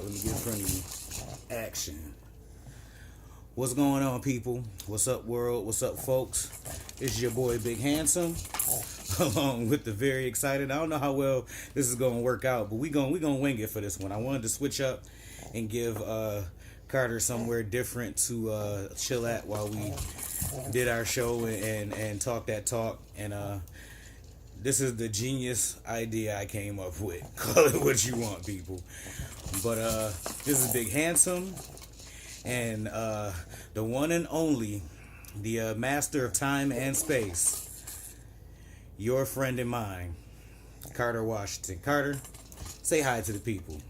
Let me get in front of you. Action. What's going on, people? What's up, world? What's up, folks? It's your boy, Big Handsome, along with the very excited. I don't know how well this is going to work out, but we gonna wing it for this one. I wanted to switch up and give Carter somewhere different to chill at while we did our show and talk that talk. And this is the genius idea I came up with. Call it what you want, people. But this is Big Handsome, and the one and only, the master of time and space, your friend and mine, Carter Washington. Carter, say hi to the people.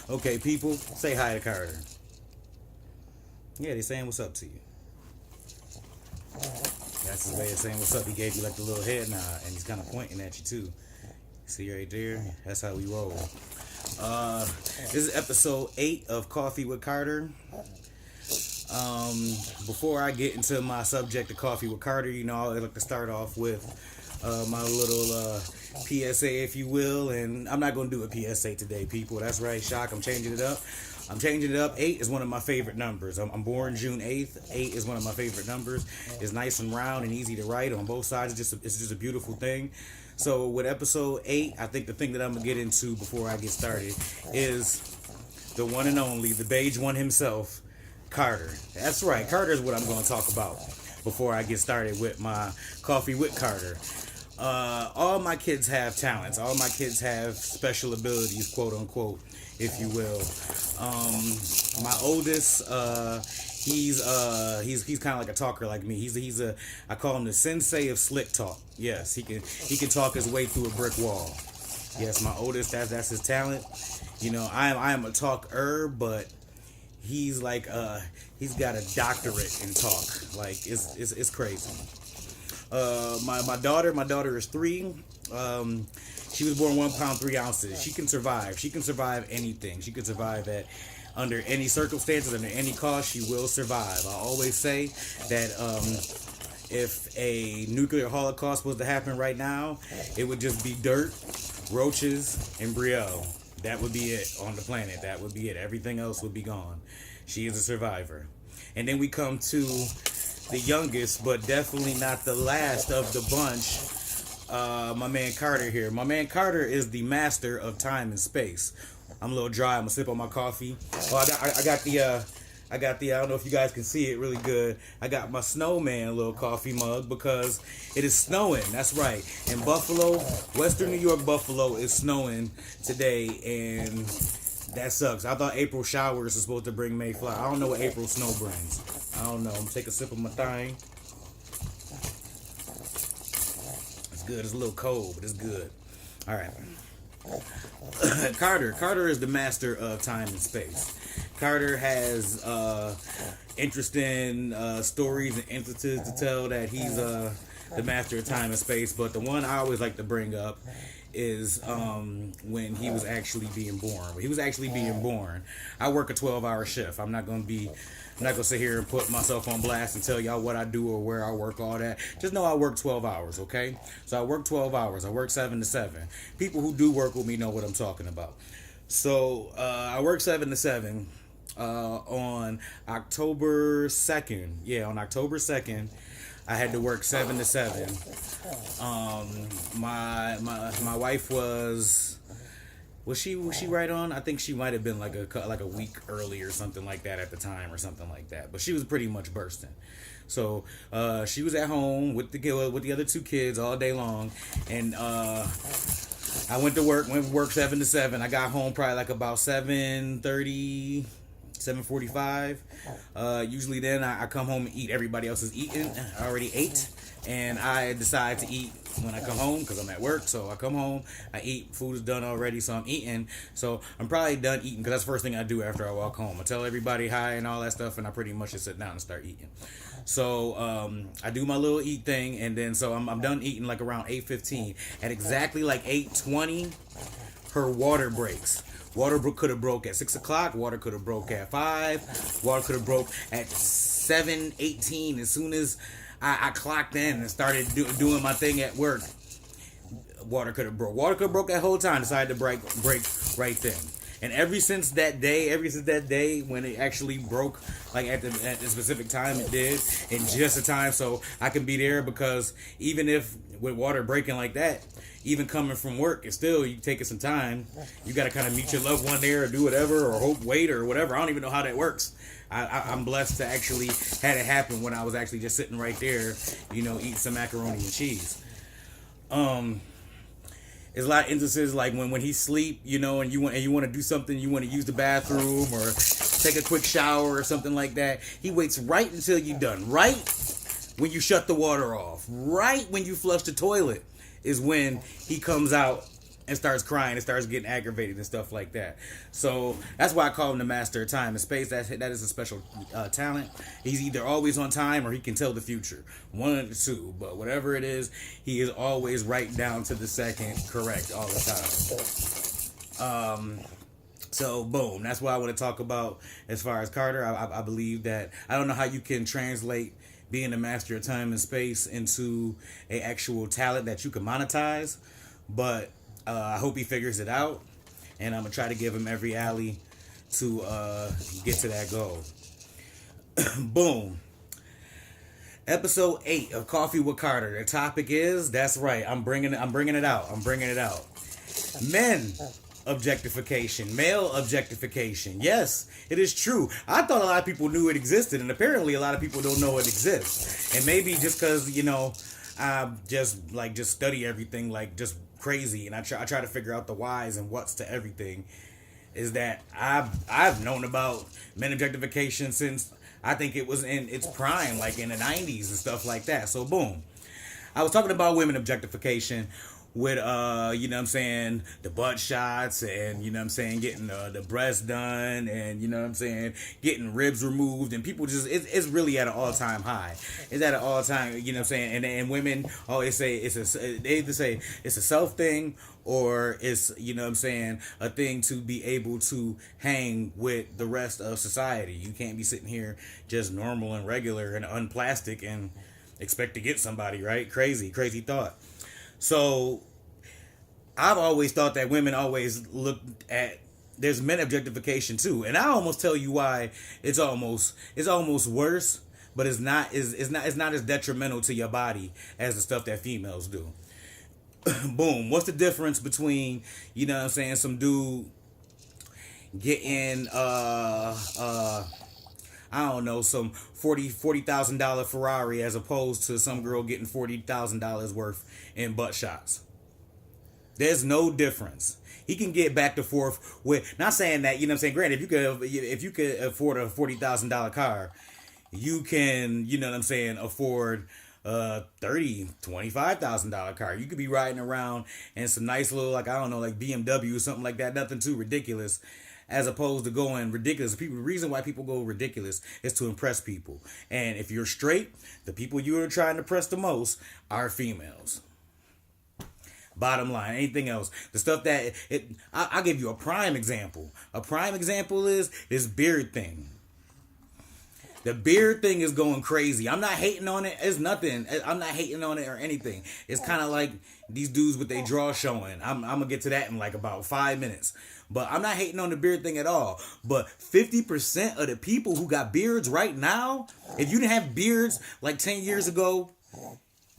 Okay, people, say hi to Carter. Yeah, they saying what's up to you. That's his way of saying what's up. He gave you like the little head nod, and he's kind of pointing at you too. See right there? That's how we roll. This is episode 8 of Coffee with Carter. Before I get into my subject of Coffee with Carter, you know, I like to start off with my little PSA, if you will. And I'm not going to do a PSA today, people. That's right, shock. I'm changing it up. 8 is one of my favorite numbers. I'm born June 8th. 8 is one of my favorite numbers. It's nice and round and easy to write on both sides. It's just a beautiful thing. So with episode 8, I think the thing that I'm going to get into before I get started is the one and only, the beige one himself, Carter. That's right, Carter is what I'm going to talk about before I get started with my Coffee with Carter. All my kids have talents. All my kids have special abilities, quote unquote, if you will. My oldest, he's kind of like a talker like me. I call him the sensei of slick talk. Yes, he can talk his way through a brick wall. Yes, my oldest, that's his talent. You know, I am a talker, but he's like he's got a doctorate in talk. Like it's crazy. My daughter is 3. She was born 1 pound 3 ounces. She can survive. She can survive anything. She can survive under any circumstances, under any cost. She will survive. I always say that if a nuclear holocaust was to happen right now, it would just be dirt, roaches, and Brielle. That would be it on the planet. That would be it. Everything else would be gone. She is a survivor. And then we come to the youngest, but definitely not the last of the bunch. My man Carter here. My man Carter is the master of time and space. I'm a little dry. I'm gonna sip on my coffee. Oh, I got the I don't know if you guys can see it really good. I got my snowman little coffee mug because it is snowing. That's right. In Buffalo, Western New York, Buffalo, is snowing today, and that sucks. I thought April showers are supposed to bring May flower. I don't know what April snow brings. I don't know. I'm gonna take a sip of my thing. It's good. It's a little cold, but it's good. All right. Carter is the master of time and space. Carter has interesting stories and instances to tell that he's the master of time and space. But the one I always like to bring up is when he was actually being born. When he was actually being born, I work a 12-hour shift. I'm not gonna sit here and put myself on blast and tell y'all what I do or where I work, all that. Just know I work 12 hours, okay? So I work 12 hours. I work 7 to 7. People who do work with me know what I'm talking about. So I work 7 to 7 on October 2nd. Yeah, on October 2nd, I had to work 7 to 7. My wife was she right on? I think she might have been like a week early or something like that at the time or something like that. But she was pretty much bursting. So she was at home with the other 2 kids all day long, and I went to work 7 to 7. I got home probably like about 7:30. 7:45. Usually then I come home and eat. Everybody else is eating. I already ate, and I decide to eat when I come home because I'm at work. So I come home, I eat. Food is done already, so I'm eating. So I'm probably done eating because that's the first thing I do after I walk home. I tell everybody hi and all that stuff, and I pretty much just sit down and start eating. So I do my little eat thing, and then so I'm done eating like around 8:15. At exactly like 8:20, her water breaks. Water could have broke at 6 o'clock. Water could have broke at 5. Water could have broke at 7:18. As soon as I clocked in and started doing my thing at work, water could have broke. Water could have broke that whole time. Decided to break right then. And ever since that day when it actually broke, like at the specific time it did, in just a time, so I can be there, because even if with water breaking like that, even coming from work, it's still, you taking some time. You got to kind of meet your loved one there, or do whatever, or wait, or whatever. I don't even know how that works. I'm blessed to actually had it happen when I was actually just sitting right there, eating some macaroni and cheese. There's a lot of instances like when he sleep, and you want to do something, you want to use the bathroom or take a quick shower or something like that. He waits right until you're done. Right when you shut the water off. Right when you flush the toilet is when he comes out and starts crying and starts getting aggravated and stuff like that. So that's why I call him the master of time and space. That is a special talent. He's either always on time or he can tell the future. One of the two. But whatever it is, he is always right down to the second correct all the time. So boom, that's what I want to talk about as far as Carter. I believe that, I don't know how you can translate being a master of time and space into a actual talent that you can monetize, but I hope he figures it out, and I'm gonna try to give him every alley to get to that goal. Boom. Episode 8 of Coffee with Carter. The topic is, that's right, I'm bringing it out. Men objectification, male objectification. Yes, it is true. I thought a lot of people knew it existed, and apparently a lot of people don't know it exists. And maybe just because I just study everything like just crazy, and I try to figure out the whys and what's to everything, is that I've known about men objectification since I think it was in its prime, like in the 90s and stuff like that. So boom, I was talking about women objectification with the butt shots, and getting the breasts done, and getting ribs removed, and people just, it's really at an all-time high. It's at an all-time, and women always say they either say it's a self thing, or it's a thing to be able to hang with the rest of society. You can't be sitting here just normal and regular and unplastic and expect to get somebody, right? Crazy thought. So I've always thought that women always looked at, there's men objectification too, and I almost tell you why it's almost worse, but it's not as detrimental to your body as the stuff that females do. Boom. What's the difference between some dude getting I don't know, some $40,000 Ferrari as opposed to some girl getting $40,000 worth in butt shots? There's no difference. He can get back and forth with, not saying that, granted, if you could afford a $40,000 car, you can, afford $25,000 car. You could be riding around in some nice little, like BMW or something like that, nothing too ridiculous, as opposed to going ridiculous. The reason why people go ridiculous is to impress people. And if you're straight, the people you are trying to impress the most are females. Bottom line, anything else, the stuff that I'll give you a prime example. A prime example is this beard thing. The beard thing is going crazy. I'm not hating on it. It's nothing. I'm not hating on it or anything. It's kind of like these dudes with their draw showing. I'm going to get to that in like about 5 minutes. But I'm not hating on the beard thing at all. But 50% of the people who got beards right now, if you didn't have beards like 10 years ago,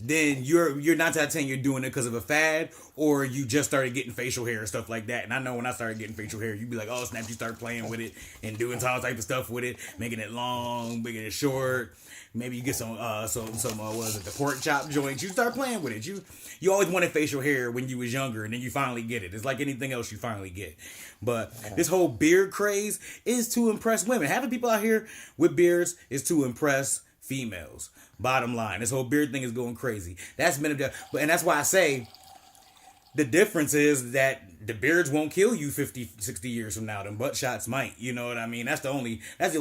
then you're not that saying you're doing it because of a fad, or you just started getting facial hair and stuff like that. And I know when I started getting facial hair, you'd be like, oh snap, you start playing with it and doing all type of stuff with it, making it long, making it short. Maybe you get some the pork chop joints. You start playing with it. You always wanted facial hair when you was younger, and then you finally get it. It's like anything else you finally get. But this whole beard craze is to impress women. Having people out here with beards is to impress females. Bottom line, this whole beard thing is going crazy. That's men and that's why I say the difference is that the beards won't kill you 50, 60 years from now. Them butt shots might. You know what I mean? That's the only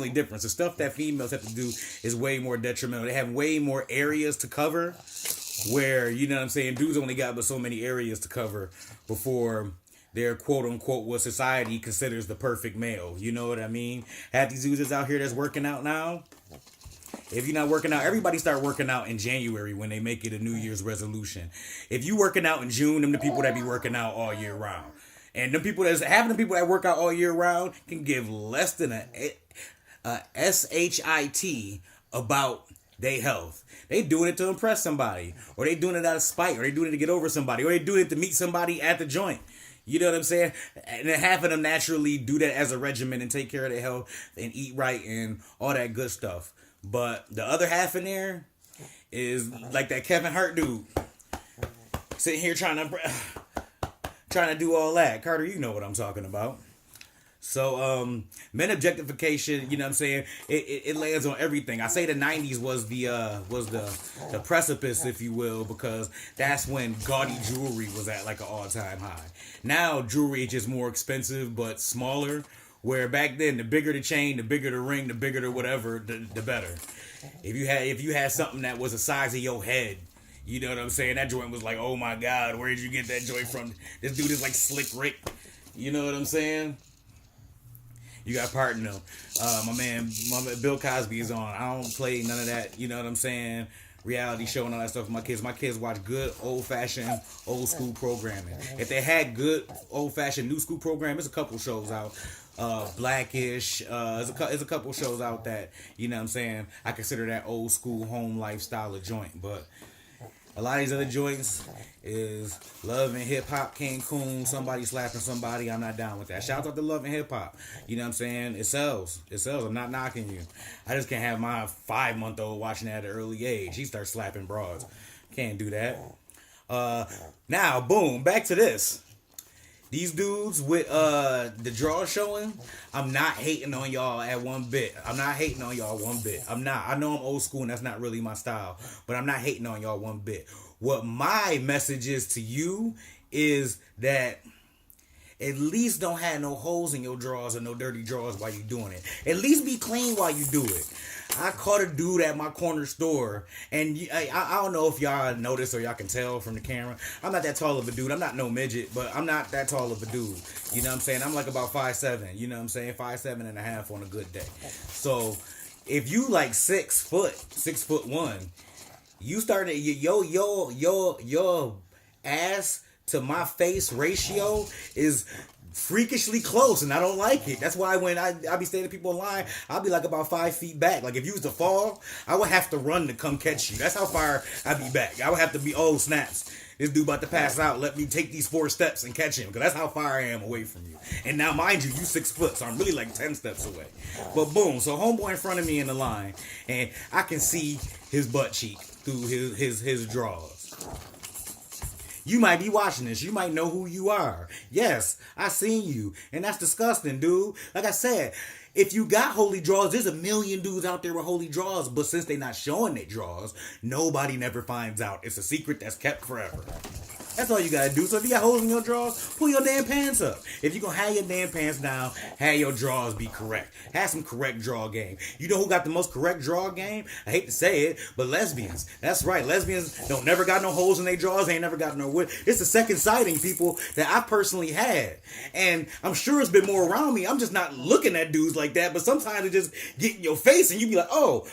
difference. The stuff that females have to do is way more detrimental. They have way more areas to cover, where, dudes only got but so many areas to cover before they're quote unquote what society considers the perfect male. You know what I mean? Half these dudes out here that's working out now, If you're not working out, everybody start working out in January when they make it a New Year's resolution. If you working out in June, them the people that be working out all year round. And the people having the people that work out all year round can give less than a SHIT about their health. They doing it to impress somebody, or they doing it out of spite, or they doing it to get over somebody, or they doing it to meet somebody at the joint. You know what I'm saying? And then half of them naturally do that as a regimen and take care of their health and eat right and all that good stuff. But the other half in there is like that Kevin Hart dude sitting here trying to do all that. Carter, you know what I'm talking about. So, men objectification, you know what I'm saying? It lands on everything. I say the 90s was the precipice, if you will, because that's when gaudy jewelry was at like an all-time high. Now, jewelry is just more expensive, but smaller, where back then, the bigger the chain, the bigger the ring, the bigger the whatever, the better. If you had something that was the size of your head, you know what I'm saying? That joint was like, oh my God, where did you get that joint from? This dude is like Slick Rick. You know what I'm saying? You got pardon though. My man Bill Cosby is on. I don't play none of that, you know what I'm saying? Reality show and all that stuff for my kids. My kids watch good old-fashioned, old-school programming. If they had good old-fashioned, new school programming, there's a couple shows out. Blackish. There's a couple shows out that, you know what I'm saying, I consider that old school home lifestyle of joint. But a lot of these other joints is Love and Hip Hop, Cancun, somebody slapping somebody. I'm not down with that. Shout out to Love and Hip Hop. You know what I'm saying? It sells. It sells. I'm not knocking you. I just can't have my 5-month-old watching that at an early age. He starts slapping broads. Can't do that. Now, boom, back to this. These dudes with the draw showing, I'm not hating on y'all at one bit. I'm not hating on y'all one bit. I'm not. I know I'm old school and that's not really my style, but I'm not hating on y'all one bit. What my message is to you is that at least don't have no holes in your drawers or no dirty drawers while you doing it. At least be clean while you do it. I caught a dude at my corner store, and I don't know if y'all noticed or y'all can tell from the camera. I'm not that tall of a dude. I'm not no midget, but I'm not that tall of a dude. You know what I'm saying? I'm like about 5'7". You know what I'm saying? 5'7.5" on a good day. So if you like 6 foot, 6'1", you started your ass to my face ratio is freakishly close, and I don't like it. That's why when I be staying to people in line, I'll be like about 5 feet back. Like if you was to fall, I would have to run to come catch you. That's how far I'd be back. I would have to be, oh snaps, this dude about to pass out, let me take these 4 steps and catch him, because that's how far I am away from you. And now mind you 6 foot, so I'm really like 10 steps away. But boom, so homeboy in front of me in the line, and I can see his butt cheek through his drawers. You might be watching this. You might know who you are. Yes, I seen you. And that's disgusting, dude. Like I said, if you got holy draws, there's a million dudes out there with holy draws. But since they not showing their draws, nobody never finds out. It's a secret that's kept forever. That's all you gotta do. So if you got holes in your drawers, pull your damn pants up. If you gonna have your damn pants down, have your drawers be correct. Have some correct draw game. You know who got the most correct draw game? I hate to say it, but lesbians. That's right. Lesbians don't never got no holes in their drawers. Ain't never got no wood. It's the second sighting, people, that I personally had. And I'm sure it's been more around me. I'm just not looking at dudes like that, but sometimes it just get in your face and you be like, oh,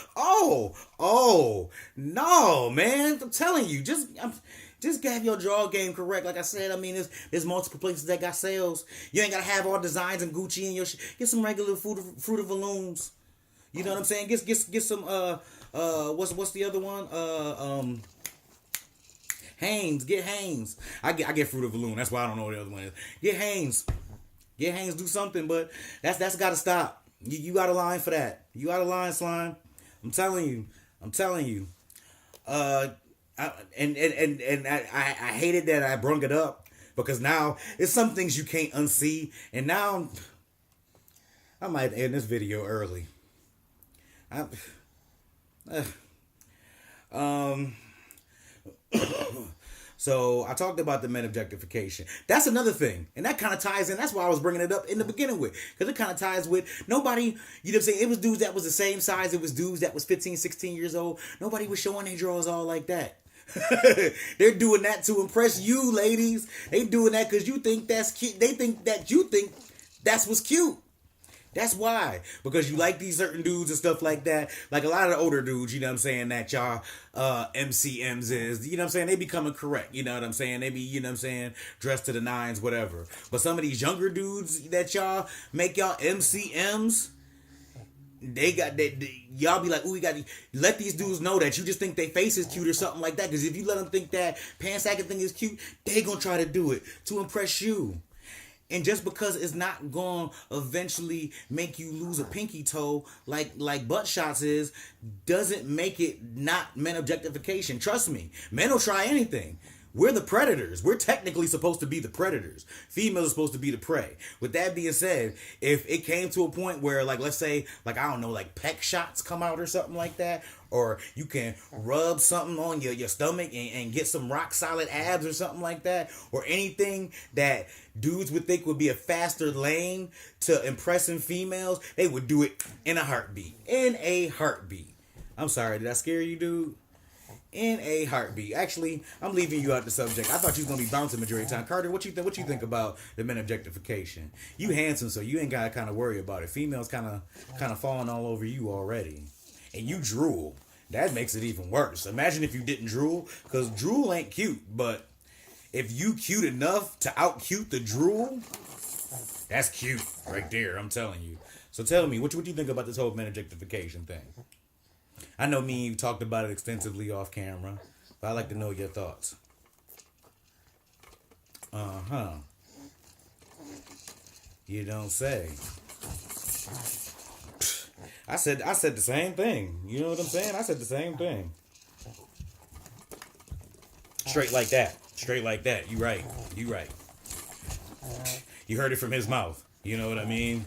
no, man. I'm telling you, just have your draw game correct. Like I said, I mean, there's multiple places that got sales. You ain't got to have all designs and Gucci in your shit. Get some regular Fruit of the Looms. You know what I'm saying? Get some, what's the other one? Hanes. Get Hanes. I get Fruit of the Loom. That's why I don't know what the other one is. Get Hanes. Get Hanes, do something, but that's got to stop. You got a line for that. You got a line, Slime. I'm telling you. I hated that I brung it up, because now it's some things you can't unsee, and now I might end this video early. So I talked about the men objectification. That's another thing. And that kind of ties in. That's why I was bringing it up in the beginning with. Because it kind of ties with nobody, you know what I'm saying? It was dudes that was the same size. It was dudes that was 15, 16 years old. Nobody was showing their drawers all like that. They're doing that to impress you, ladies. They doing that because you think that's cute. They think that you think that's what's cute. That's why. Because you like these certain dudes and stuff like that. Like a lot of the older dudes, you know what I'm saying, that y'all MCMs is, you know what I'm saying, they becoming correct. You know what I'm saying? They be, you know what I'm saying, dressed to the nines, whatever. But some of these younger dudes that y'all make y'all MCMs, they got that. Y'all be like, ooh, we got to let these dudes know that you just think they face is cute or something like that. Because if you let them think that pants sagging thing is cute, they gonna try to do it to impress you. And just because it's not going to eventually make you lose a pinky toe like butt shots is, doesn't make it not men objectification. Trust me, men will try anything. We're the predators. We're technically supposed to be the predators. Females are supposed to be the prey. With that being said, if it came to a point where, like, let's say, like, I don't know, like pec shots come out or something like that, or you can rub something on your stomach and get some rock solid abs or something like that, or anything that dudes would think would be a faster lane to impressing females, they would do it in a heartbeat. In a heartbeat. I'm sorry, did I scare you, dude? In a heartbeat. Actually, I'm leaving you out the subject. I thought you was gonna be bouncing majority of the time. Carter, what you think about the men objectification? You handsome, so you ain't gotta kind of worry about it. Females kind of falling all over you already, and you drool. That makes it even worse. Imagine if you didn't drool, because drool ain't cute. But if you cute enough to out cute the drool, that's cute right there. I'm telling you. So tell me, what you think about this whole men objectification thing? I know me and you talked about it extensively off camera, but I'd like to know your thoughts. Uh-huh. You don't say. I said the same thing. You know what I'm saying? I said the same thing. Straight like that. Straight like that. You right. You right. You heard it from his mouth. You know what I mean?